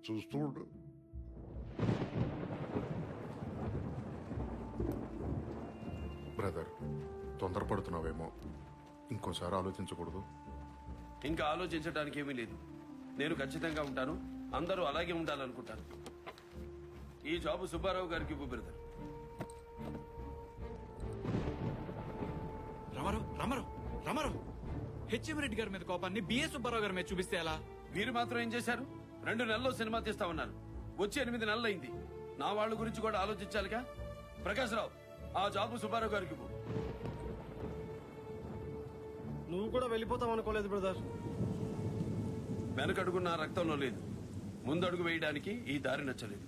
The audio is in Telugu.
చూస్తూ ఉండు. బ్రదర్, తొందరపడుతున్నావేమో, ఇంకోసారి ఆలోచించకూడదు. ఇంకా ఆలోచించడానికి ఏమీ లేదు. నేను ఖచ్చితంగా ఉంటాను, అందరూ అలాగే ఉండాలనుకుంటాను. ఈ జాబు సుబ్బారావు గారికి ఇవ్వు బ్రదర్. రామారావు హెచ్ఎం రెడ్డి గారి మీద కోపాన్ని బిఏ సుబ్బారావు గారి మీద చూపిస్తే ఎలా? మీరు మాత్రం ఏం చేశారు? 2 నెలల్లో సినిమా తీస్తా ఉన్నారు. వచ్చి 8 నెలలైంది. నా వాళ్ళ గురించి కూడా ఆలోచించాలిగా. ప్రకాశ్ రావు, ఆ జాబు సుబ్బారావు గారికి ఇవ్వు. నువ్వు కూడా వెళ్ళిపోతావు అనుకోలేదు బ్రదర్. వెనకడుగు నా రక్తంలో లేదు. ముందడుగు వేయడానికి ఈ దారి నచ్చలేదు.